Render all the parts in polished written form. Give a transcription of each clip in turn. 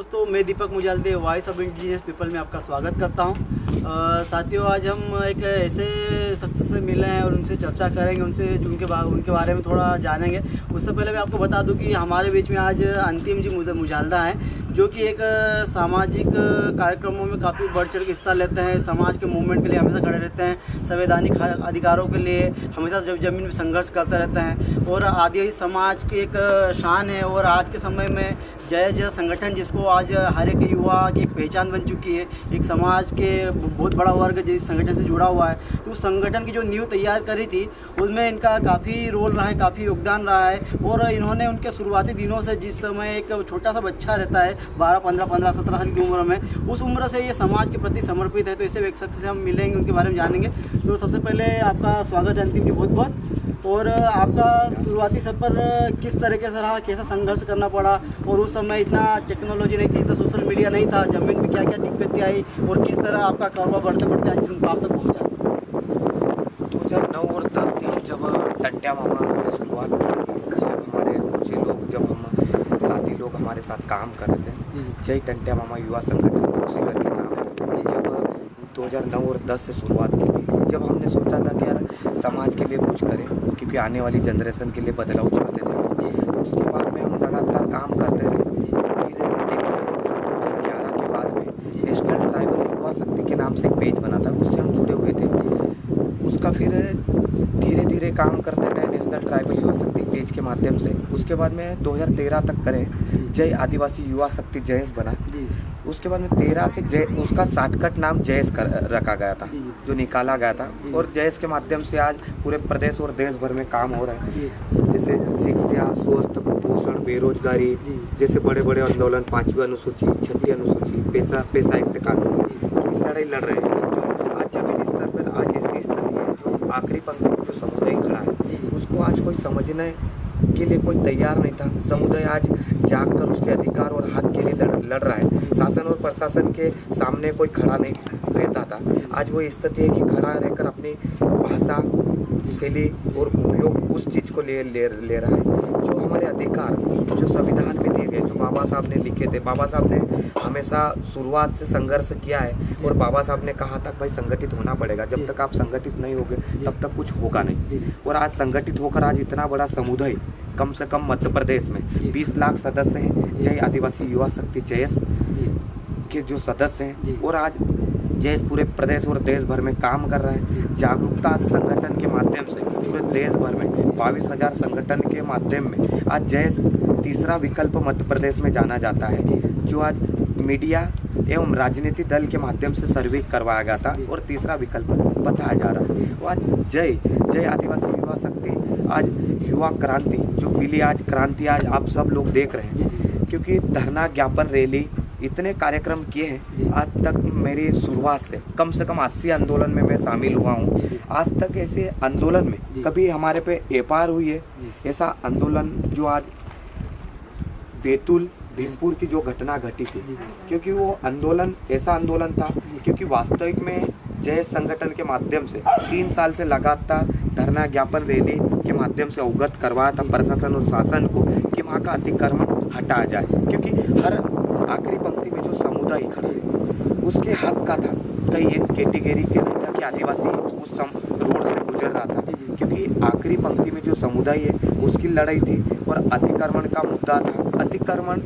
दोस्तों, मैं Deepak Mujalde voice of indigenous people में आपका स्वागत करता हूं। साथियों, आज हम एक ऐसे शख्स से मिले हैं और उनसे चर्चा करेंगे, उनके बारे में थोड़ा जानेंगे। उससे पहले मैं आपको बता दूं कि हमारे बीच में आज अंतिम जी मुजालदा हैं, जो कि एक सामाजिक कार्यक्रमों में काफ़ी बढ़ चढ़ के हिस्सा लेते हैं। समाज के मूवमेंट के लिए हमेशा खड़े रहते हैं, संवैधानिक अधिकारों के लिए हमेशा ज़मीन में संघर्ष करते रहते हैं और आदिवासी समाज की एक शान है। और आज के समय में जय जय संगठन, जिसको आज हर एक युवा की एक पहचान बन चुकी है, एक समाज के बहुत बड़ा वर्ग जिस संगठन से जुड़ा हुआ है, तो उस संगठन की जो नींव तैयार करी थी उसमें इनका काफ़ी रोल रहा है, काफ़ी योगदान रहा है। और इन्होंने उनके शुरुआती दिनों से, जिस समय एक छोटा सा बच्चा रहता है 12, 15, 17 साल की उम्र में, उस उम्र से ये समाज के प्रति समर्पित है। तो ऐसे एक शख्स से हम मिलेंगे, उनके बारे में जानेंगे। तो सबसे पहले आपका स्वागत है अंतिम जी, बहुत बहुत। और आपका शुरुआती सफ़र किस तरीके से रहा, कैसा संघर्ष करना पड़ा, और उस समय इतना टेक्नोलॉजी नहीं थी, इतना सोशल मीडिया नहीं था, ज़मीन में क्या क्या दिक्कतें आई और किस तरह आपका कारोबार बढ़ते बढ़ते आज इस मुकाम तक पहुँचा? 2009 और 10 से जब टंट्या मामा से शुरुआत की थी, जब हमारे कुछ लोग, जब हम साथी लोग हमारे साथ काम कर रहे थे, जय टंट्या मामा युवा संगठन उसी करके नाम है, जब 2009 और 10 से शुरुआत की थी, जब हमने सोचा था कि यार समाज के लिए कुछ करें, क्योंकि आने वाली जनरेशन के लिए बदलाव चाहते थे। उसके बाद में हम लगातार काम करते रहे। फिर 2011 के बाद में नेशनल ट्राइबल युवा शक्ति के नाम से एक पेज बना था, उससे हम जुड़े हुए थे। उसका फिर धीरे धीरे काम करते रहे नेशनल ट्राइबल युवा शक्ति पेज के माध्यम से। उसके बाद में 2013 तक करें, जय आदिवासी युवा शक्ति जयस बना। उसके बाद में 13 से जय, उसका शॉर्टकट नाम जयस रखा गया था, जो निकाला गया था। और जयस के माध्यम से आज पूरे प्रदेश और देश भर में काम हो रहा है, जैसे शिक्षा, स्वास्थ्य, कुपोषण, बेरोजगारी जैसे बड़े बड़े आंदोलन, 5वीं अनुसूची, 6वीं अनुसूची, पैसा एक्ट कानून की लड़ाई लड़ रहे हैं। जो आज जमीनी स्तर पर आज ऐसी स्थिति है, जो आखिरी पंक्ति में जो समुदाय खड़ा है, उसको आज कोई समझने के लिए कोई तैयार नहीं था। समुदाय आज जागकर उसके अधिकार और हक के लिए लड़ रहा है। शासन और प्रशासन के सामने कोई खड़ा नहीं रहता था। आज वो स्थिति है कि खड़ा रहकर अपनी भाषा, शैली और उपयोग उस चीज़ को ले रहा है। जो हमारे अधिकार, जो संविधान में दिए गए, जो बाबा साहब ने लिखे थे, बाबा साहब ने हमेशा शुरुआत से संघर्ष किया है। और बाबा साहब ने कहा था भाई संगठित होना पड़ेगा, जब तक आप संगठित नहीं होगे तब तक कुछ होगा नहीं। और आज संगठित होकर आज इतना बड़ा समुदाय, कम से कम मध्य प्रदेश में 20 लाख सदस्य हैं जय आदिवासी युवा शक्ति जयस के जो सदस्य हैं। और आज जयस पूरे प्रदेश और देश भर में काम कर रहा है। जागरूकता संगठन के माध्यम से पूरे देश भर में 22,000 संगठन के माध्यम में आज जयस तीसरा विकल्प मध्य प्रदेश में जाना जाता है, जो आज मीडिया एवं राजनीति दल के माध्यम से सर्वे करवाया गया था और तीसरा विकल्प बताया जा रहा है। वो आज जय आदिवासी युवा शक्ति, आज युवा क्रांति, जो पीली आज क्रांति आज आप सब लोग देख रहे हैं, क्योंकि धरना, ज्ञापन, रैली, इतने कार्यक्रम किए हैं। आज तक मेरी शुरुआत से कम 80 आंदोलन में मैं शामिल हुआ हूँ। आज तक ऐसे आंदोलन में कभी हमारे पे एफआईआर हुई है, ऐसा आंदोलन जो आज बैतूल भीमपुर की जो घटना घटी थी, क्योंकि वो आंदोलन ऐसा आंदोलन था, क्योंकि वास्तविक में जय संगठन के माध्यम से 3 साल से लगातार धरना, ज्ञापन, रैली के माध्यम से अवगत करवाया था प्रशासन और शासन को कि वहाँ का अतिक्रमण हटाया जाए। क्योंकि हर आखिरी पंक्ति में जो समुदाय खड़ा है उसके हक का था, कई एक कैटेगरी के नहीं था कि आदिवासी उस रोड से गुजर रहा था, क्योंकि आखिरी पंक्ति में जो समुदाय है उसकी लड़ाई थी और अतिक्रमण का मुद्दा था। अतिक्रमण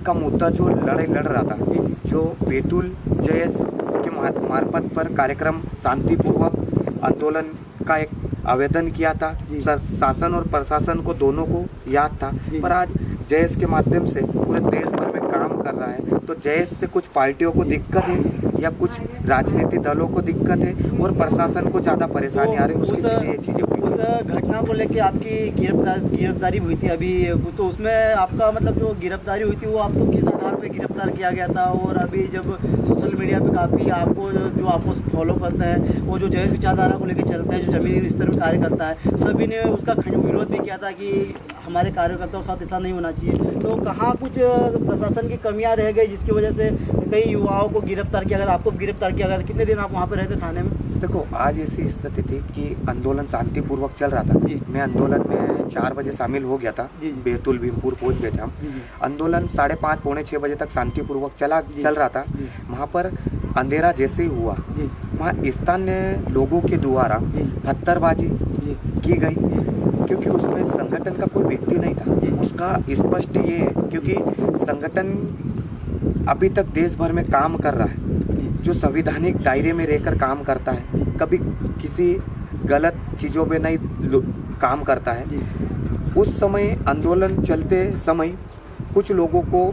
का मुद्दा जो लड़ाई लड़ रहा था, जो बैतूल जयस के मार्फत पर कार्यक्रम शांतिपूर्वक आंदोलन का एक आवेदन किया था। शासन और प्रशासन को दोनों को याद था, पर आज जयस के माध्यम से पूरे देश भर में काम कर रहा है। तो जयस से कुछ पार्टियों को दिक्कत है या कुछ राजनीतिक दलों को दिक्कत है और प्रशासन को ज़्यादा परेशानी आ रही है, उसकी ये चीज़ें। उस घटना को लेके आपकी गिरफ्तारी हुई थी अभी, तो उसमें आपका मतलब जो गिरफ्तारी हुई थी वो आपको किस आधार पे गिरफ्तार किया गया था? और अभी जब सोशल मीडिया पे काफ़ी आपको फॉलो करते हैं, वो जो जयस विचारधारा को लेकर चलते हैं, जो जमीनी स्तर पर कार्य करता है, सभी ने उसका विरोध भी किया था कि हमारे कार्यकर्ताओं के साथ ऐसा नहीं होना चाहिए। तो कहाँ कुछ प्रशासन की कमियां रह गई जिसकी वजह से कई युवाओं को गिरफ्तार किया गया? आपको गिरफ्तार किया गया था, कितने दिन आप वहाँ पर रहते थाने में? देखो आज ऐसी स्थिति थी कि आंदोलन शांतिपूर्वक चल रहा था। मैं आंदोलन में 4 बजे शामिल हो गया था। बैतूल भीमपुर पहुंच गए थे हम। आंदोलन 5:30 पौने 6 बजे तक शांतिपूर्वक चल रहा था। वहाँ पर अंधेरा जैसे ही हुआ, वहाँ स्थानीय लोगों के द्वारा पत्थरबाजी की गई, क्योंकि उसमें संगठन का कोई व्यक्ति नहीं था। उसका स्पष्ट ये है, क्योंकि संगठन अभी तक देश भर में काम कर रहा है, जो संवैधानिक दायरे में रहकर काम करता है, कभी किसी गलत चीज़ों पे नहीं काम करता है। उस समय आंदोलन चलते समय कुछ लोगों को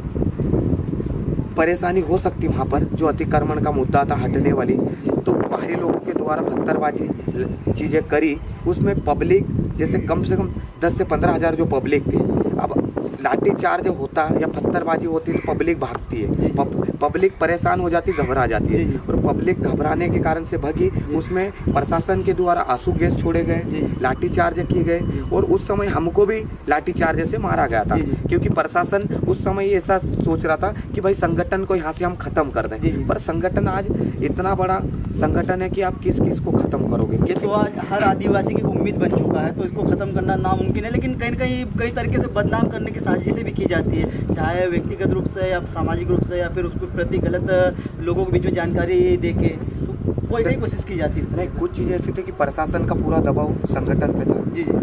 परेशानी हो सकती वहाँ पर, जो अतिक्रमण का मुद्दा था हटने वाली, तो बाहरी लोगों के द्वारा पत्थरबाजी चीज़ें करी। उसमें पब्लिक जैसे कम से कम 10 से 15 हज़ार जो पब्लिक थी। अब लाठी चार्ज होता या पत्थरबाजी होती तो पब्लिक भागती है, पब्लिक परेशान हो जाती, घबरा जाती है, और पब्लिक घबराने के कारण से भगी। उसमें प्रशासन के द्वारा आंसू गैस छोड़े गए, लाठी चार्ज किए गए, और उस समय हमको भी लाठी चार्ज से मारा गया था, क्योंकि प्रशासन उस समय ऐसा सोच रहा था कि भाई संगठन को यहाँ से हम खत्म कर दें। पर संगठन आज इतना बड़ा संगठन है कि आप किस किस को खत्म करोगे। ये तो आज हर आदिवासी की उम्मीद बन चुका है, तो इसको खत्म करना नामुमकिन है। लेकिन कहीं न कहीं कई तरीके से बदनाम करने की साजिशें भी की जाती है, चाहे व्यक्तिगत रूप से या सामाजिक रूप से, या फिर उसके प्रति गलत लोगों के बीच में जानकारी दे के, तो कोई नई कोशिश की जाती है। नहीं, कुछ चीज़ ऐसी थी कि प्रशासन का पूरा दबाव संगठन पे था।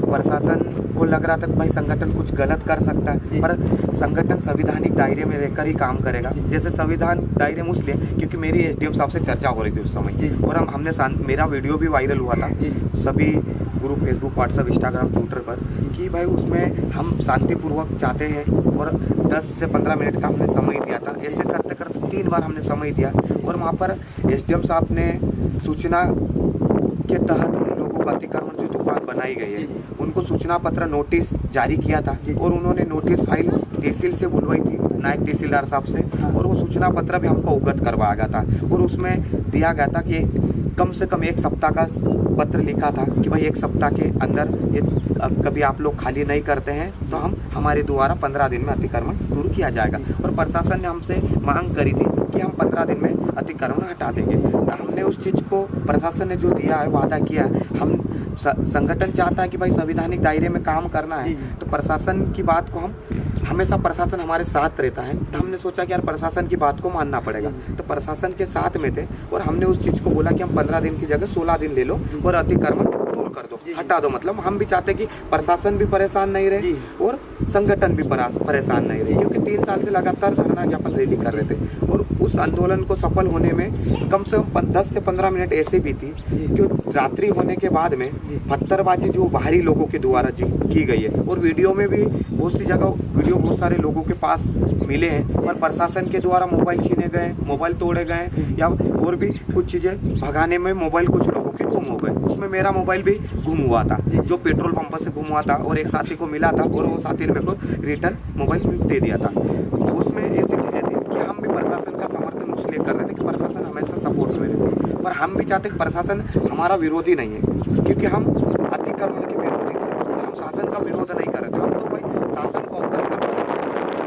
प्रशासन को लग रहा था कि भाई संगठन कुछ गलत कर सकता है, पर संगठन संवैधानिक दायरे में रहकर ही काम करेगा। जैसे संविधान दायरे में इसलिए क्योंकि मेरी एसडीएम साहब से चर्चा हो रही थी उस समय, और हमने मेरा वीडियो भी वायरल हुआ था सभी group, Facebook, WhatsApp, Instagram, Twitter पर, कि भाई उसमें हम शांतिपूर्वक चाहते हैं, और 10 से 15 मिनट का हमने समय दिया था। ऐसे करते करते 3 बार हमने समय दिया, और वहाँ पर एसडीएम साहब ने सूचना के तहत उन लोगों को अतिक्रमण जो दुकान बनाई गई है उनको सूचना पत्र नोटिस जारी किया था, और उन्होंने नोटिस फाइल तहसील से बुलवाई थी, नायब तहसीलदार साहब से, और वो सूचना पत्र भी हमको अवगत करवाया गया था। और उसमें दिया गया था कि कम से कम 1 सप्ताह का पत्र लिखा था कि भाई 1 सप्ताह के अंदर ये कभी आप लोग खाली नहीं करते हैं तो हमारे द्वारा 15 दिन में अतिक्रमण दूर किया जाएगा। और प्रशासन ने हमसे मांग करी थी कि हम 15 दिन में अतिक्रमण हटा देंगे। तो हमने उस चीज़ को, प्रशासन ने जो दिया है, वादा किया, हम संगठन चाहता है कि भाई संवैधानिक दायरे में काम करना है, तो प्रशासन की बात को हमेशा प्रशासन हमारे साथ रहता है, तो हमने सोचा कि यार प्रशासन की बात को मानना पड़ेगा। तो प्रशासन के साथ में थे, और हमने उस चीज़ को बोला कि हम 15 दिन की जगह 16 दिन ले लो और अतिक्रमण दूर कर दो, हटा दो। मतलब हम भी चाहते कि प्रशासन भी परेशान नहीं रहे और संगठन भी परेशान नहीं रहे, क्योंकि 3 साल से लगातार धरना ज्ञापन रैली कर रहे थे। और उस आंदोलन को सफल होने में कम से कम 10 से 15 मिनट ऐसे भी थी कि रात्रि होने के बाद में पत्थरबाजी जो बाहरी लोगों के द्वारा की गई है, और वीडियो में भी बहुत सी जगह वीडियो बहुत सारे लोगों के पास मिले हैं, और प्रशासन के द्वारा मोबाइल छीने गए, मोबाइल तोड़े गए, या और भी कुछ चीज़ें भगाने में मोबाइल कुछ लोगों के गुम हो गए। उसमें मेरा मोबाइल भी गुम हुआ था, जो पेट्रोल पंप से गुम हुआ था, और एक साथी को मिला था, और वो साथी ने मेरे को रिटर्न मोबाइल दे दिया था। उसमें ऐसी चीज़ें थी कि हम भी प्रशासन का समर्थन उसलिए कर रहे थे कि प्रशासन हमेशा सपोर्ट में रहते, पर हम भी चाहते कि प्रशासन हमारा विरोधी नहीं है, क्योंकि हम अतिक्रमण के विरोधी थे, हम शासन का विरोध नहीं कर रहे थे। हम तो भाई शासन को अवगत कर रहे थे,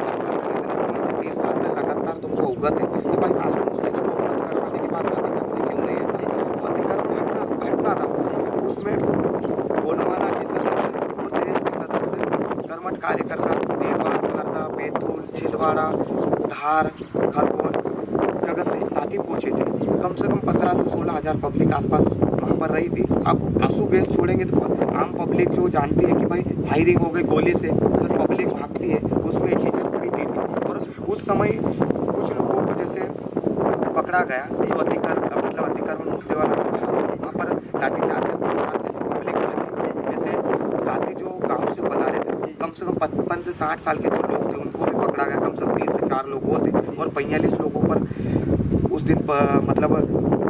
प्रशासन इतने समय से 3 साल तक लगातार तुमको अवगत है, तो भाई शासन उस चीज़ को अवगत करवाने की बात अतिक्रमण क्यों नहीं है? अतिक्रमण हटना था। उसमें गोंडवाना के सदस्य, प्रदेश के सदस्य, कर्मठ कार्यकर्ता देवास, हरदा, बैतूल, छिंदवाड़ा, धार, खरगोन जगह से साथी पहुँचे थे। कम से कम 15 से 16 हज़ार पब्लिक आसपास वहाँ पर रही थी। अब आंसू गैस छोड़ेंगे तो आम पब्लिक जो जानती है कि भाई फायरिंग हो गई गोली से, तो पब्लिक भागती है, उसमें चीज़ें बीती थी। और उस समय कुछ लोगों को जैसे पकड़ा गया, जो अतिक्रमण मुद्दे वाला जो था, वहाँ पर लाठीचार्ज जैसे पब्लिक भागी। जैसे साथी जो गाँव से बता रहे थे, कम से कम 55 से 60 साल के जो लोग थे उनको भी पकड़ा गया। कम से कम 3 से 4 लोग वो थे, और 45 लोगों पर उस दिन मतलब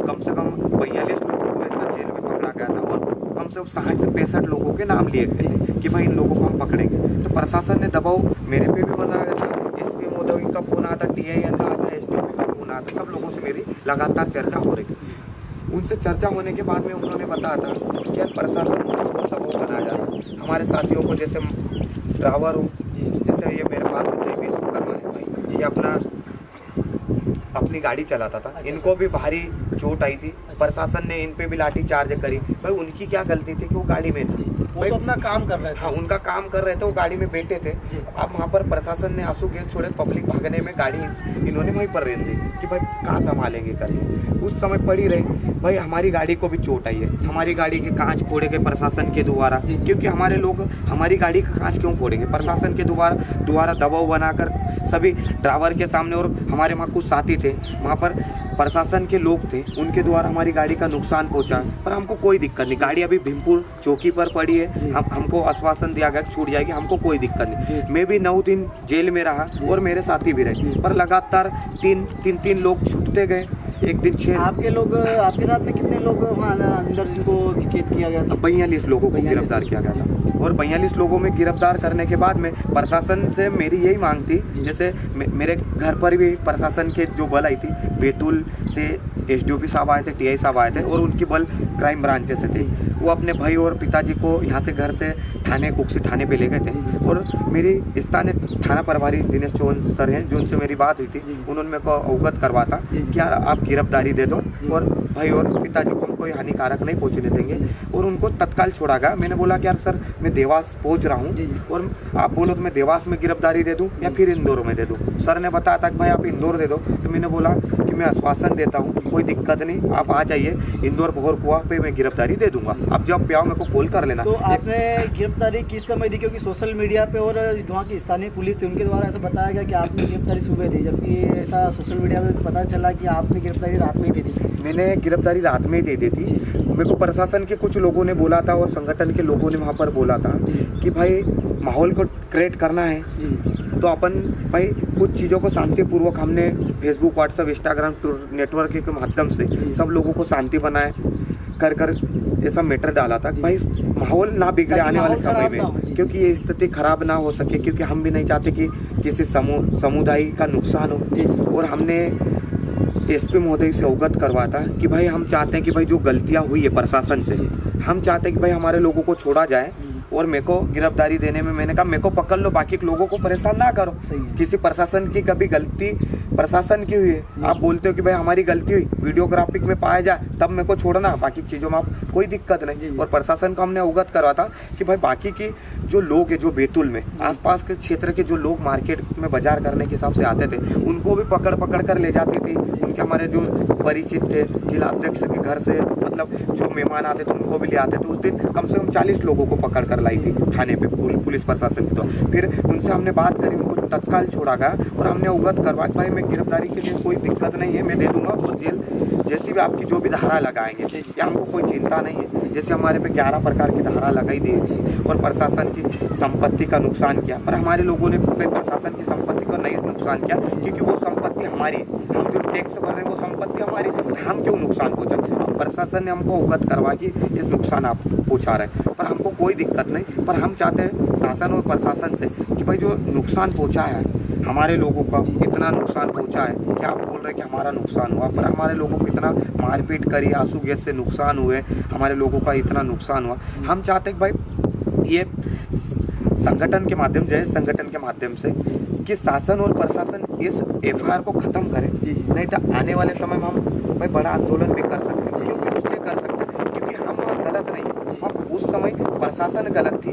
कम से कम 42 लोगों को ऐसा जेल में पकड़ा गया था, और कम से कम 60 से 65 लोगों के नाम लिए गए थे कि भाई इन लोगों को हम पकड़ेंगे। तो प्रशासन ने दबाव मेरे पे भी बनाया था, एसपी महोदय का फोन आता, टीआईएन का आता, एसडीओपी का फोन आता, सब लोगों से मेरी लगातार चर्चा हो रही थी। उनसे चर्चा होने के बाद में उन्होंने बताया था कि यार प्रशासन को सबको बनाया जा रहा है। हमारे साथियों को जैसे ड्राइवर हो, जैसे ये मेरे पास जय विश्वकर्मा है भाई जी, अपना अपनी गाड़ी चलाता था। इनको भी भारी चोट आई थी, प्रशासन ने इन पे भी लाठी चार्ज करी। भाई उनकी क्या गलती थी कि वो गाड़ी में थे, वो तो अपना काम कर रहे थे। हाँ, उनका काम कर रहे थे, वो गाड़ी में बैठे थे। अब वहाँ पर प्रशासन ने आंसू गैस छोड़े, पब्लिक भागने में गाड़ी इन्होंने वहीं पर रेन दी कि भाई कहाँ संभालेंगे करके। उस समय पड़ी रही। भाई हमारी गाड़ी को भी चोट आई है, हमारी गाड़ी के कांच फोड़े गए प्रशासन के द्वारा, क्योंकि हमारे लोग हमारी गाड़ी का कांच क्यों फोड़ेंगे? प्रशासन के द्वारा दबाव बनाकर सभी ड्राइवर के सामने, और हमारे वहाँ कुछ साथी थे, वहाँ पर प्रशासन के लोग थे, उनके द्वारा हमारी गाड़ी का नुकसान पहुंचा। पर हमको कोई दिक्कत नहीं, गाड़ी अभी भीमपुर चौकी पर पड़ी है। हमको आश्वासन दिया गया छूट जाएगी, हमको कोई दिक्कत नहीं। मैं भी 9 दिन जेल में रहा और मेरे साथी भी रहे, पर लगातार तीन लोग छूटते गए। एक दिन 6 आपके लोग, आपके साथ में कितने लोग वहाँ अंदर जिनको कैद किया गया था? 42 लोगों को गिरफ्तार किया गया था। और 42 लोगों में गिरफ्तार करने के बाद में प्रशासन से मेरी यही मांग थी, जैसे मेरे घर पर भी प्रशासन के जो बल आई थी, बैतूल से एसडीओपी साहब आए थे, टीआई साहब आए थे, और उनकी बल क्राइम ब्रांच से थे। वो अपने भाई और पिताजी को यहाँ से घर से कुक्सी थाने पे ले गए थे। और मेरी स्थानीय थाना प्रभारी दिनेश चौहान सर हैं, जो उनसे मेरी बात हुई थी, उन्होंने मेरे को अवगत करवा था कि यार आप गिरफ्तारी दे दो और भाई और पिताजी को हम कोई हानिकारक नहीं पहुँचने देंगे, और उनको तत्काल छोड़ा गया। मैंने बोला कि यार सर मैं देवास पहुँच रहा हूँ, और आप बोलो तो मैं देवास में गिरफ्तारी दे दूँ या फिर इंदौर में दे दूँ। सर ने बताया था कि भाई आप इंदौर दे दो, तो मैंने बोला कि मैं आश्वासन देता हूँ, कोई दिक्कत नहीं, आप आ जाइए इंदौर भोरकुआ पे, मैं गिरफ्तारी दे दूंगा। अब जब पे आओ मेरे को कॉल कर लेना। तो आपने गिरफ्तारी किस समय दी? क्योंकि सोशल मीडिया पे और वहाँ की स्थानीय पुलिस थी, उनके द्वारा ऐसा बताया गया कि आपने गिरफ्तारी सुबह दी, जबकि ऐसा सोशल मीडिया में पता चला कि आपने गिरफ्तारी रात में ही दे दी थी। मैंने गिरफ्तारी रात में ही दे दी थी। मेरे को प्रशासन के कुछ लोगों ने बोला था और संगठन के लोगों ने वहाँ पर बोला था कि भाई माहौल को क्रिएट करना है, तो अपन भाई कुछ चीज़ों को शांतिपूर्वक हमने फेसबुक, व्हाट्सएप, इंस्टाग्राम नेटवर्क के माध्यम से सब लोगों को शांति बनाए कर ऐसा मैटर डाला था कि भाई माहौल ना बिगड़े आने वाले समय में, क्योंकि ये स्थिति खराब ना हो सके, क्योंकि हम भी नहीं चाहते कि किसी समुदाय का नुकसान हो। और हमने एसपी महोदय से अवगत करवाता कि भाई हम चाहते हैं कि भाई जो गलतियां हुई है प्रशासन से, हम चाहते हैं कि भाई हमारे लोगों को छोड़ा जाए। और मेरे को गिरफ्तारी देने में मैंने कहा मेरे को पकड़ लो, बाकी लोगों को परेशान ना करो। किसी प्रशासन की कभी गलती प्रशासन की हुई है, आप बोलते हो कि भाई हमारी गलती हुई, वीडियोग्राफिक में पाया जाए तब मेरे को छोड़ना, बाकी चीज़ों में आप कोई दिक्कत नहीं। और प्रशासन को हमने अवगत करवा था कि भाई बाकी की जो लोग है, जो बैतूल में आसपास के क्षेत्र के जो लोग मार्केट में बाजार करने के हिसाब से आते थे, उनको भी पकड़ कर ले जाती थी। उनके हमारे जो परिचित थे, जिला अध्यक्ष के घर से मतलब जो मेहमान आते थे उनको भी ले आते थे। उस दिन कम से कम 40 लोगों को पकड़ कर लाई थी थाने पे पुलिस प्रशासन की। तो फिर उनसे हमने बात करी, उनको तत्काल छोड़ा गया और हमने अवगत करवा कि भाई मैं गिरफ्तारी के लिए कोई दिक्कत नहीं है, मैं दे दूंगा, और जेल जैसी भी आपकी जो भी धारा लगाएंगे या हमको कोई चिंता नहीं है। जैसे हमारे पे 11 प्रकार की धारा लगाई दी और प्रशासन की संपत्ति का नुकसान किया, पर हमारे लोगों ने प्रशासन की संपत्ति को नहीं नुकसान किया, क्योंकि वो संपत्ति हमारी, हम जो टैक्स भर रहे हैं वो संपत्ति हमारी, हम क्यों नुकसान पहुँचा? प्रशासन ने हमको अवगत करवा कि ये नुकसान आप पहुँचा रहे हैं, पर हमको कोई दिक्कत नहीं। पर हम चाहते हैं शासन और प्रशासन से कि भाई जो नुकसान पहुँचा है हमारे लोगों का, इतना नुकसान पहुँचा है कि आप बोल रहे हैं कि हमारा नुकसान हुआ, पर हमारे लोगों को इतना मारपीट करी, आंसू गैस से नुकसान हुए, हमारे लोगों का इतना नुकसान हुआ। हम चाहते हैं कि भाई ये संगठन के माध्यम, जय संगठन के माध्यम से कि शासन और प्रशासन इस एफआईआर को ख़त्म करे, नहीं तो आने वाले समय में हम भाई बड़ा आंदोलन भी कर सकते हैं। क्योंकि उसमें कर सकते हैं क्योंकि हम गलत नहीं, हम उस समय प्रशासन गलत थी,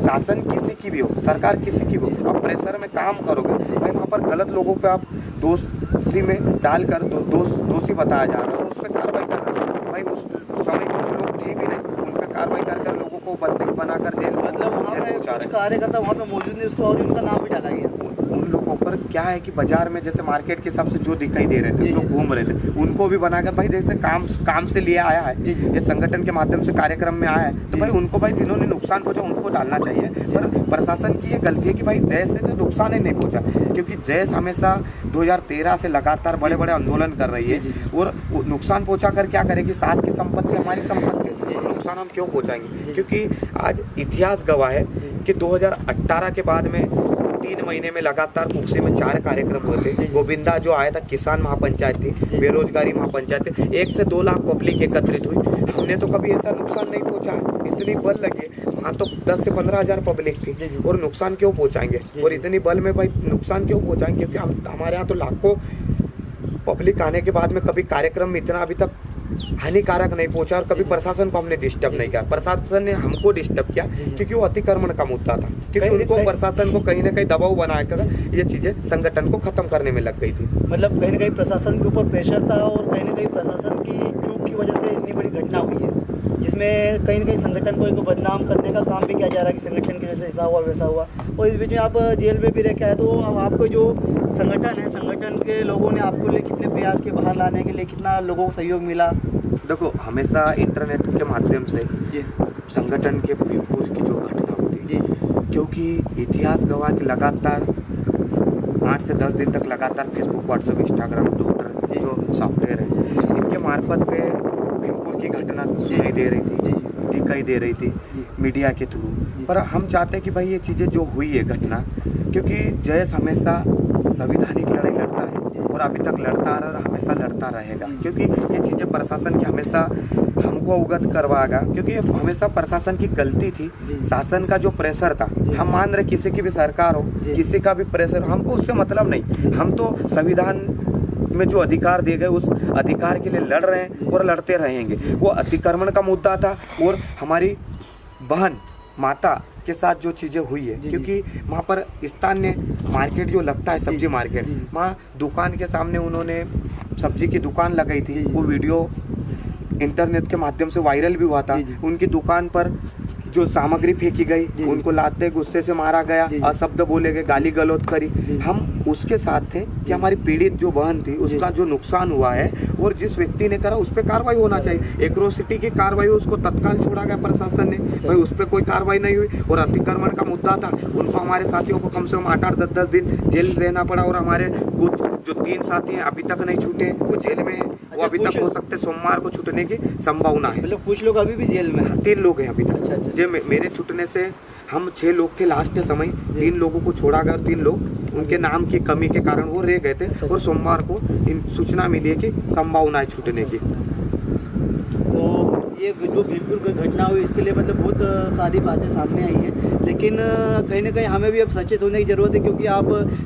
शासन किसी की भी हो, सरकार किसी की भी हो, आप प्रेशर में काम करोगे भाई, वहाँ पर गलत लोगों पे आप दोषी में डालकर दोषी बताया जा रहा है, उस पर कार्रवाई कर रहा है। भाई उस समय कुछ लोग थे भी नहीं, उन पर कार्रवाई कर लोगों को बंदी बनाकर जेल, मतलब वहाँ पे कुछ कार्यकर्ता वहाँ पे मौजूद नहीं, उसको और उनका नाम भी डाला गया। उन लोगों पर क्या है कि बाजार में जैसे मार्केट के हिसाब से जो दिखाई दे रहे थे, जो घूम रहे थे, उनको भी बनाकर भाई जैसे काम से लिए आया है, ये संगठन के माध्यम से कार्यक्रम में आया है, तो भाई उनको भाई जिन्होंने नुकसान पहुंचा उनको डालना चाहिए। पर प्रशासन की ये गलती है कि भाई जय से तो नुकसान ही नहीं पहुंचा, क्योंकि जय हमेशा 2013 से लगातार बड़े बड़े आंदोलन कर रही है, और नुकसान पहुंचा कर क्या करेगी? सास की संपत्ति हमारी संपत्ति, नुकसान हम क्यों पहुंचाएंगे? क्योंकि आज इतिहास गवाह है कि 2018 के बाद में 3 महीने में लगातार कुक्सी में 4 कार्यक्रम हुए थे। गोविंदा जो आया था, किसान महापंचायत थी, बेरोजगारी महापंचायत थी, 1 से 2 लाख पब्लिक एकत्रित हुई। हमने तो कभी ऐसा नुकसान नहीं पहुंचा, इतनी बल लगी वहाँ तो 10 से 15 हज़ार पब्लिक थी, और नुकसान क्यों पहुंचाएंगे? और इतनी बल में भाई नुकसान क्यों पहुंचाएंगे? क्योंकि हमारे यहाँ तो लाखों पब्लिक आने के बाद में कभी कार्यक्रम में इतना अभी तक हानिकारक नहीं पहुंचा और कभी प्रशासन को हमने डिस्टर्ब नहीं किया। प्रशासन ने हमको डिस्टर्ब किया क्योंकि वो अतिक्रमण का मुद्दा था, क्योंकि उनको प्रशासन को कहीं ना कहीं दबाव बनाकर ये चीजें संगठन को खत्म करने में लग गई थी। मतलब कहीं ना कहीं प्रशासन के ऊपर प्रेशर था और कहीं ना कहीं प्रशासन की चूक की वजह से इतनी बड़ी घटना हुई है, जिसमें कहीं ना कहीं संगठन को एक बदनाम करने का काम भी किया जा रहा है कि संगठन की वजह से ऐसा हुआ वैसा हुआ। और इस बीच में आप जेल में भी रह के आए, तो अब आपको जो संगठन है, संगठन के लोगों ने आपको लिए कितने प्रयास के बाहर लाने के लिए कितना लोगों को सहयोग मिला? देखो, हमेशा इंटरनेट के माध्यम से जी संगठन के भीमपुर की जो घटना होती जी, क्योंकि इतिहास गवाह की लगातार 8 से 10 दिन तक लगातार फेसबुक, व्हाट्सएप, इंस्टाग्राम, ट्विटर जो सॉफ्टवेयर है, इनके मार्फत पे भीमपुर की घटना सुनाई दे रही थी, दिखाई दे रही थी मीडिया के थ्रू। पर हम चाहते हैं कि भाई ये चीज़ें जो हुई है घटना, क्योंकि जयेश हमेशा संवैधानिक लड़ाई लड़ता है और अभी तक लड़ता रहा और हमेशा लड़ता रहेगा, क्योंकि ये चीज़ें प्रशासन की हमेशा हमको अवगत करवाएगा, क्योंकि हमेशा प्रशासन की गलती थी, शासन का जो प्रेशर था। हम मान रहे किसी की भी सरकार हो, किसी का भी प्रेशर हो, हमको उससे मतलब नहीं। हम तो संविधान में जो अधिकार दिए गए उस अधिकार के लिए लड़ रहे हैं और लड़ते रहेंगे। वो अतिक्रमण का मुद्दा था और हमारी बहन माता के साथ जो चीज़ें हुई है, क्योंकि वहाँ पर स्थानीय मार्केट जो लगता है, सब्जी मार्केट, वहाँ दुकान के सामने उन्होंने सब्जी की दुकान लगाई थी। वो वीडियो इंटरनेट के माध्यम से वायरल भी हुआ था। उनकी दुकान पर जो सामग्री फेंकी गई, उनको लाते गुस्से से मारा गया, अशब्द बोले गए, गाली गलौज करी। हम उसके साथ थे कि हमारी पीड़ित जो बहन थी उसका जो नुकसान हुआ है और जिस व्यक्ति ने करा उस पर कार्रवाई होना चाहिए। एट्रोसिटी की कार्रवाई, उसको तत्काल छोड़ा गया प्रशासन ने, भाई उस पर कोई कार्रवाई नहीं हुई। और अतिक्रमण का मुद्दा था, उनको हमारे साथियों को कम से कम 8-8, 10-10 दिन जेल रहना पड़ा और हमारे कुछ जो 3 साथी हैं अभी तक नहीं छूटे, वो जेल में है। वो अभी तक हो सकते सोमवार को छूटने की संभावना है। मतलब कुछ लोग अभी भी जेल में हैं? 3 लोग हैं अभी तक। अच्छा। जो मेरे छूटने से हम 6 लोग थे लास्ट के समय, 3 लोगों को छोड़ा गया और 3 लोग उनके नाम की कमी के कारण वो रह गए थे और सोमवार को इन सूचना मिली है कि संभावना है छूटने की। तो ये जो भीमपुर की घटना हुई इसके लिए मतलब बहुत सारी बातें सामने आई हैं, लेकिन कहीं ना कहीं हमें भी अब सचेत होने की ज़रूरत है, क्योंकि आप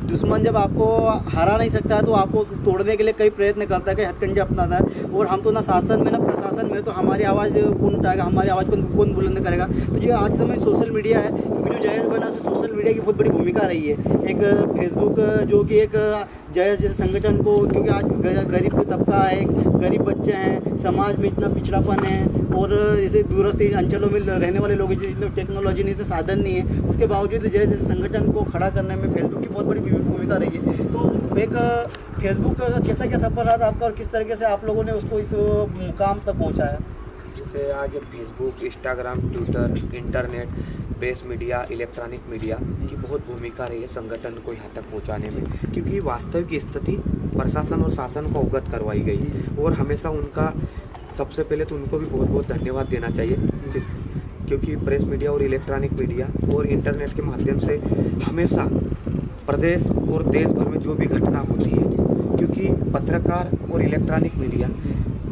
दुश्मन जब आपको हरा नहीं सकता है तो आपको तोड़ने के लिए कई प्रयत्न करता है, कई हथकंडे अपनाता है। और हम तो ना शासन में ना प्रशासन में, तो हमारी आवाज़ कौन उठाएगा, हमारी आवाज़ कौन बुलंद करेगा? तो जो आज के समय सोशल मीडिया है, क्योंकि जो जयेश बना तो सोशल मीडिया की बहुत बड़ी भूमिका रही है। एक फेसबुक जो कि एक जयेश जैसे संगठन को, क्योंकि आज गरीब तबका है, गरीब बच्चे हैं, समाज में इतना पिछड़ापन है और जैसे दूरस्थ अंचलों में रहने वाले लोग जितने टेक्नोलॉजी नहीं, तो साधन नहीं है, उसके बावजूद जैसे संगठन को खड़ा करने में फेसबुक की बहुत बड़ी भूमिका रही है। तो एक फेसबुक का कैसा क्या सफर रहा था आपका और किस तरीके से आप लोगों ने उसको इस मुकाम तक पहुँचाया? जैसे आज Facebook, Instagram, Twitter, internet, press media, electronic media की बहुत भूमिका रही है संगठन को यहाँ तक पहुँचाने में, क्योंकि वास्तविक स्थिति प्रशासन और शासन को अवगत करवाई गई और हमेशा उनका, सबसे पहले तो उनको भी बहुत बहुत धन्यवाद देना चाहिए, क्योंकि प्रेस मीडिया और इलेक्ट्रॉनिक मीडिया और इंटरनेट के माध्यम से हमेशा प्रदेश और देश भर में जो भी घटना होती है, क्योंकि पत्रकार और इलेक्ट्रॉनिक मीडिया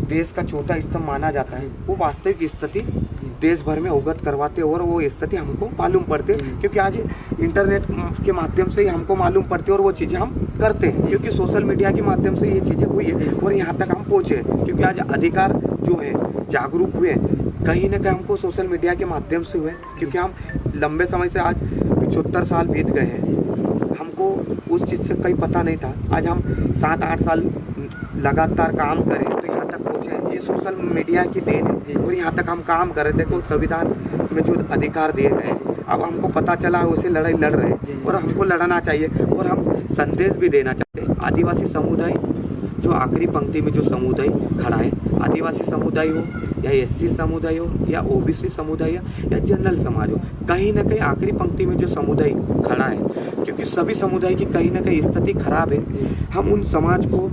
देश का चौथा स्तंभ माना जाता है, वो वास्तविक स्थिति देश भर में अवगत करवाते और वो स्थिति हमको मालूम पड़ते, क्योंकि आज इंटरनेट के माध्यम से ही हमको मालूम पड़ते और वो चीज़ें हम करते हैं, क्योंकि सोशल मीडिया के माध्यम से ये चीज़ें हुई है और यहाँ तक हम पहुँचे, क्योंकि आज अधिकार जो है जागरूक हुए कहीं ना कहीं हमको सोशल मीडिया के माध्यम से हुए, क्योंकि हम लंबे समय से, आज 75 साल बीत गए हैं, हमको उस चीज़ से कहीं पता नहीं था। आज हम 7-8 साल लगातार काम करें तो यहाँ तक पहुँचे, ये सोशल मीडिया की देन है और यहाँ तक हम काम कर रहे। देखो, संविधान में जो अधिकार दिए गए अब हमको पता चला, उसे लड़ाई लड़ रहे हैं और हमको लड़ना चाहिए और हम संदेश भी देना चाहते हैं। आदिवासी समुदाय जो आखिरी पंक्ति में जो समुदाय खड़ा है, आदिवासी समुदाय हो या एससी समुदाय हो या ओबीसी समुदाय या जनरल समाज हो, कहीं ना कहीं आखिरी पंक्ति में जो समुदाय खड़ा है, क्योंकि सभी समुदाय की कहीं ना कहीं स्थिति खराब है। हम उन समाज को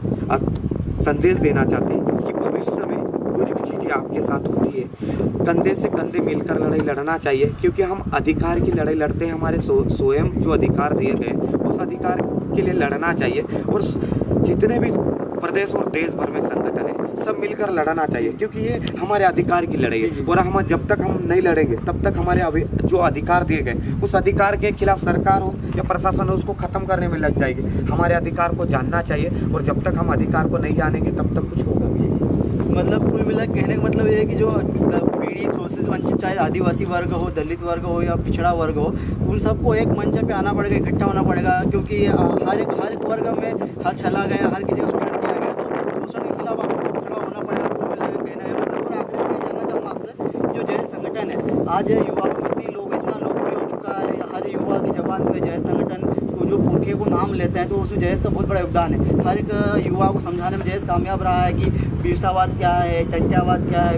संदेश देना चाहते हैं कि भविष्य में कुछ भी चीज़ें आपके साथ होती है, कंधे से कंधे मिलकर लड़ाई लड़ना चाहिए, क्योंकि हम अधिकार की लड़ाई लड़ते हैं। हमारे स्वयं जो अधिकार दिए गए उस अधिकार के लिए लड़ना चाहिए और जितने भी प्रदेश और देश भर में संगठन है सब मिलकर लड़ना चाहिए, क्योंकि ये हमारे अधिकार की लड़ाई है। और हम जब तक हम नहीं लड़ेंगे तब तक हमारे जो अधिकार दिए गए उस अधिकार के खिलाफ सरकार हो या प्रशासन हो उसको ख़त्म करने में लग जाएगी। हमारे अधिकार को जानना चाहिए, और जब तक हम अधिकार को नहीं जानेंगे तब तक कुछ होगा। मतलब कुल मिला कहने का मतलब ये है कि जो पीड़ित शोषित वंचित, चाहे आदिवासी वर्ग हो, दलित वर्ग हो या पिछड़ा वर्ग हो, उन सबको एक मंच पे आना पड़ेगा, इकट्ठा होना पड़ेगा, क्योंकि हर एक वर्ग में हर छला गया, हर किसी का शोषण किया गया, तो शोषण के खिलाफ आपको खड़ा होना पड़ेगा। कुल मिला के कहना है मतलब। और आखिर में जानना चाहूँगा आपसे, जो जय संगठन है आज युवाओं में इतना लोकप्रिय हो चुका है, हर युवा की जबान में जय संगठन जो पुरखे को नाम लेते हैं, तो उसमें जयेश का बहुत बड़ा योगदान है। हर एक युवा को समझाने में जयेश कामयाब रहा है कि बिरसावाद क्या है, टंट्यावाद क्या है,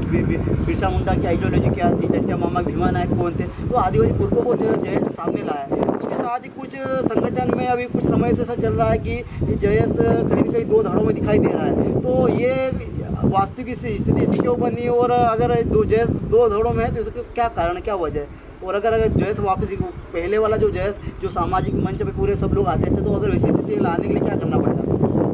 बिरसा मुंडा की आइडियोलॉजी क्या थी, टंट्या मामा भीमा नायक कौन थे, तो आदिवासी पुरखों को जयेश सामने लाया है। उसके साथ ही कुछ संगठन में अभी कुछ समय से ऐसा चल रहा है कि जयेश कहीं न कहीं दो धड़ों में दिखाई दे रहा है, तो ये वास्तविक स्थिति इसी क्यों बनी, और अगर जयेश दो धड़ों में है तो इसका क्या कारण है, क्या वजह है? और अगर जयेश वापस पहले वाला जो जयेश जो सामाजिक मंच पे पूरे सब लोग आते थे, तो अगर वैसी स्थिति लाने के लिए क्या करना पड़ेगा?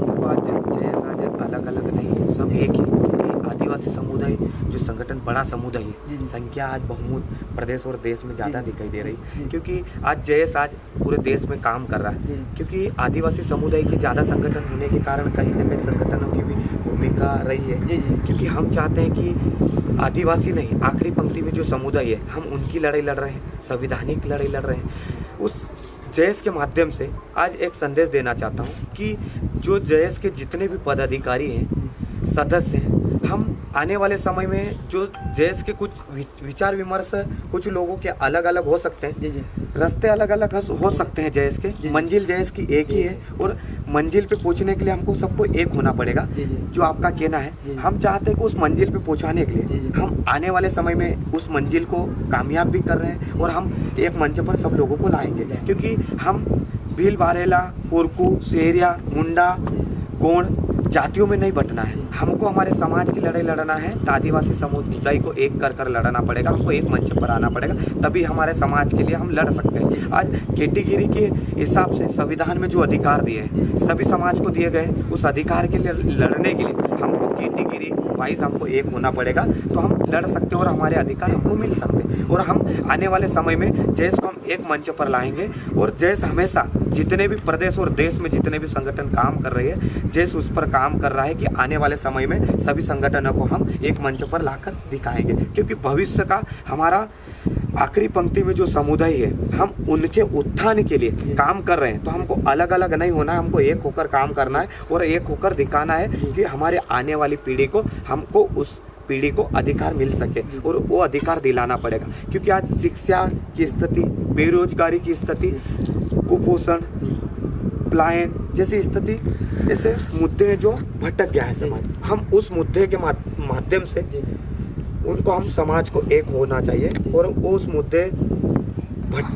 देखो आज जयेश आज अलग अलग नहीं, सब एक ही, क्योंकि आदिवासी समुदाय जो संगठन बड़ा समुदाय है, संख्या आज बहुमूत प्रदेश और देश में ज़्यादा दिखाई दे रही, क्योंकि आज जयेश आज पूरे देश में काम कर रहा है, क्योंकि आदिवासी समुदाय के ज़्यादा संगठन होने के कारण कहीं ना कहीं संगठनों की भी भूमिका रही है। क्योंकि हम चाहते हैं कि आदिवासी नहीं, आखिरी पंक्ति में जो समुदाय है हम उनकी लड़ाई लड़ रहे हैं, संविधानिक लड़ाई लड़ रहे हैं। उस जयेश के माध्यम से आज एक संदेश देना चाहता हूँ कि जो जयेश के जितने भी पदाधिकारी हैं, सदस्य हैं, हम आने वाले समय में जो जयेश के कुछ विचार विमर्श कुछ लोगों के अलग अलग हो सकते हैं, रास्ते अलग अलग हो सकते हैं, जयेश के मंजिल जयेश की एक ही है, और मंजिल पे पहुंचने के लिए हमको सबको एक होना पड़ेगा। जो आपका कहना है, हम चाहते हैं कि उस मंजिल पे पहुंचाने के लिए हम आने वाले समय में उस मंजिल को कामयाब भी कर रहे हैं, और हम एक मंच पर सब लोगों को लाएंगे, क्योंकि हम भील बारेला, कोरकू, सेहरिया, मुंडा, गोंड जातियों में नहीं बटना है। हमको हमारे समाज की लड़ाई लड़ना है, तो आदिवासी समुदाय को एक कर लड़ना पड़ेगा, हमको एक मंच पर आना पड़ेगा, तभी हमारे समाज के लिए हम लड़ सकते हैं। आज कैटेगरी के हिसाब से संविधान में जो अधिकार दिए हैं सभी समाज को दिए गए, उस अधिकार के लिए लड़ने के लिए हमको कैटेगरी वाइज हमको एक होना पड़ेगा, तो हम लड़ सकते हैं और हमारे अधिकार हमको मिल सकते हैं। और हम आने वाले समय में जयेश को हम एक मंच पर लाएंगे, और जयेश हमेशा जितने भी प्रदेश और देश में जितने भी संगठन काम कर रहे हैं, जयेश उस पर काम कर रहा है कि आने वाले समय में सभी संगठनों को हम एक मंच पर लाकर दिखाएंगे, क्योंकि भविष्य का हमारा आखिरी पंक्ति में जो समुदाय है, हम उनके उत्थान के लिए काम कर रहे हैं, तो हमको अलग अलग नहीं होना है, हमको एक होकर काम करना है और एक होकर दिखाना है कि हमारे आने वाली पीढ़ी को, हमको उस पीढ़ी को अधिकार मिल सके, और वो अधिकार दिलाना पड़ेगा। क्योंकि आज शिक्षा की स्थिति, बेरोजगारी की स्थिति, कुपोषण, पलायन जैसी स्थिति, ऐसे मुद्दे हैं जो भटक गया है समाज। हम उस मुद्दे के माध्यम से उनको, हम समाज को एक होना चाहिए, और उस मुद्दे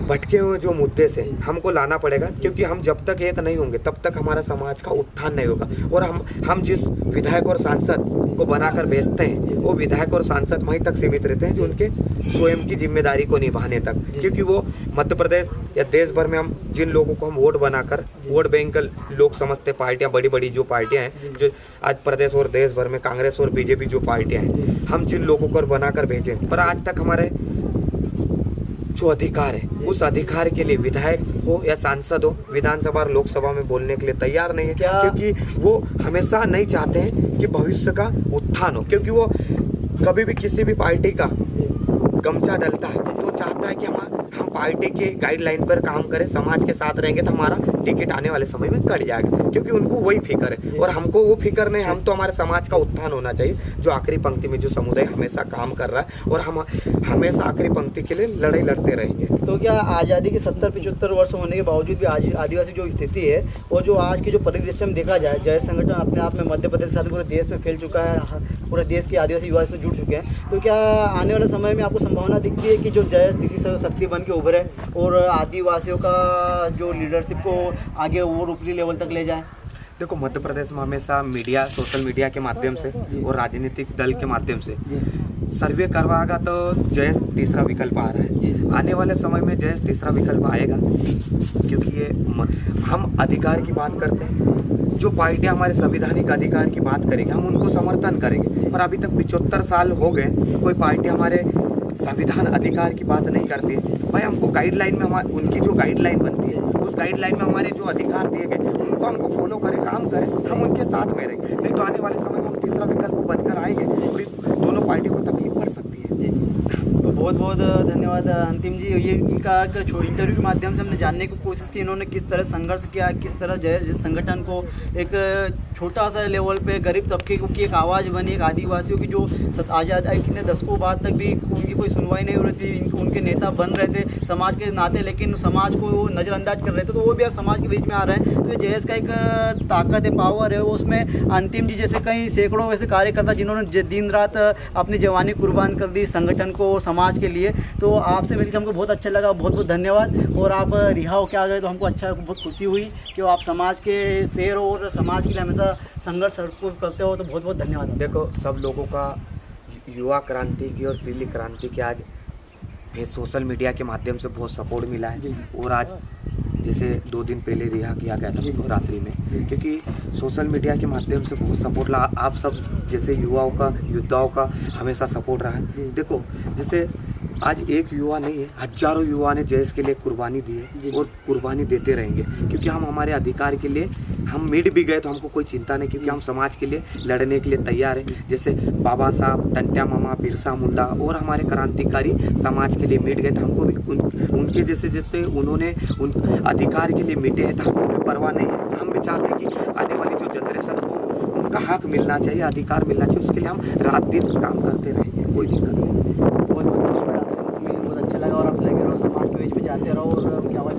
भटके हुए जो मुद्दे से हमको लाना पड़ेगा, क्योंकि हम जब तक एक नहीं होंगे तब तक हमारा समाज का उत्थान नहीं होगा। और हम जिस विधायक और सांसद को बनाकर भेजते हैं, वो विधायक और सांसद वहीं तक सीमित रहते हैं जो उनके स्वयं की जिम्मेदारी को निभाने तक, क्योंकि वो मध्य प्रदेश या देश भर में हम जिन लोगों को हम वोट बनाकर, वोट बैंक लोग समझते पार्टियां, बड़ी बड़ी जो पार्टियां हैं, जो आज प्रदेश और देश भर में कांग्रेस और बीजेपी जो पार्टियां हैं, हम जिन लोगों को बनाकर भेजे, पर आज तक हमारे जो अधिकार है, उस अधिकार के लिए विधायक हो या सांसद हो, विधानसभा और लोकसभा में बोलने के लिए तैयार नहीं है, क्योंकि वो हमेशा नहीं चाहते हैं कि भविष्य का उत्थान हो। क्योंकि वो कभी भी किसी भी पार्टी का गमछा डलता है तो चाहता है कि हम पार्टी के गाइडलाइन पर काम करें, समाज के साथ रहेंगे तो हमारा टिकट आने वाले समय में कट जाएगा, क्योंकि उनको वही फिक्र है। और हमको वो फिक्र नहीं, हम तो हमारे समाज का उत्थान होना चाहिए, जो आखिरी पंक्ति में जो समुदाय हमेशा काम कर रहा है, और हम हमेशा आखिरी पंक्ति के लिए लड़ाई लड़ते रहेंगे। तो क्या आज़ादी के 70-75 वर्ष होने के बावजूद भी आज आदिवासी जो स्थिति है, और जो आज की जो परिदृश्य में देखा जाए, जयेश संगठन अपने आप में मध्य प्रदेश के साथ पूरे देश में फैल चुका है, पूरे देश के आदिवासी युवा इसमें जुड़ चुके हैं, तो क्या आने वाले समय में आपको संभावना दिखती है कि जो जयेश किसी शक्ति बन के उभरे और आदिवासियों का जो लीडरशिप को आगे और ऊपरी लेवल तक ले जाए? देखो, मध्य प्रदेश में हमेशा मीडिया, सोशल मीडिया के माध्यम से और राजनीतिक दल के माध्यम से सर्वे करवाएगा तो जयेश तीसरा विकल्प आ रहा है। आने वाले समय में जयेश तीसरा विकल्प आएगा, क्योंकि ये हम अधिकार की बात करते हैं, जो पार्टियां हमारे संवैधानिक अधिकार की बात करेंगे हम उनको समर्थन करेंगे, पर अभी तक 75 साल हो गए कोई पार्टी हमारे संविधान अधिकार की बात नहीं करती है। भाई हमको गाइडलाइन में हमारे उनकी जो गाइडलाइन बनती है उस गाइडलाइन में हमारे जो अधिकार दिए गए उनको हमको फॉलो करें, काम करें, हम उनके साथ में रहेंगे। नहीं तो आने वाले समय में हम तीसरा विकल्प बनकर आएंगे और दोनों पार्टियों को तकलीफ पड़ सकती है। जी तो बहुत बहुत धन्यवाद अंतिम जी। ये इनका एक इंटरव्यू के माध्यम से हमने जानने की कोशिश की इन्होंने किस तरह संघर्ष किया, किस तरह जिस संगठन को एक छोटा सा लेवल पे गरीब तबके की एक आवाज़ बनी, एक आदिवासियों की जो आज़ादी कितने दशकों बाद तक भी उनकी कोई सुनवाई नहीं हो रही थी, उनके नेता बन रहे थे समाज के नाते, लेकिन समाज को वो नज़रअंदाज कर रहे थे, तो वो भी अब समाज के बीच में आ रहे हैं। तो ये जेएस का एक ताकत है, पावर है, वो उसमें अंतिम जी जैसे कई सैकड़ों ऐसे कार्यकर्ता जिन्होंने दिन रात अपनी जवानी कुर्बान कर दी संगठन को, समाज के लिए। तो आपसे मिलकर हमको बहुत अच्छा लगा, बहुत बहुत धन्यवाद। और आप रिहा होकर आ गए तो हमको अच्छा, बहुत खुशी हुई कि आप समाज के शेर हो और समाज के लिए हमेशा संघर्ष करते हो, तो बहुत बहुत धन्यवाद। देखो सब लोगों का युवा क्रांति की और पीली क्रांति की आज फिर सोशल मीडिया के माध्यम से बहुत सपोर्ट मिला है। और आज जैसे 2 दिन पहले रिहा किया गया था तो रात्रि में, क्योंकि सोशल मीडिया के माध्यम से बहुत सपोर्ट रहा। आप सब जैसे युवाओं का, योद्धाओं का हमेशा सपोर्ट रहा है। देखो जैसे आज एक युवा नहीं है, हजारों युवा ने देश के लिए कुर्बानी दी है और कुर्बानी देते रहेंगे, क्योंकि हम हमारे अधिकार के लिए हम मिट भी गए तो हमको कोई चिंता नहीं, क्योंकि हम समाज के लिए लड़ने के लिए तैयार हैं। जैसे बाबा साहब, टंट्या मामा, बिरसा मुंडा और हमारे क्रांतिकारी समाज के लिए मिट गए, तो हमको भी उनके जैसे उन्होंने उन अधिकार के लिए मिटे हैं तो हमको भी परवाह नहीं है। हम भी चाहते हैं कि आने वाली जो जनरेशन को उनका हक मिलना चाहिए, अधिकार मिलना चाहिए, उसके लिए हम रात दिन काम करते रहेंगे, कोई दिक्कत नहीं। बहुत अच्छा लगा और आप लगे रहो, समाज के बीच में जाते रहो और उनकी आवाज़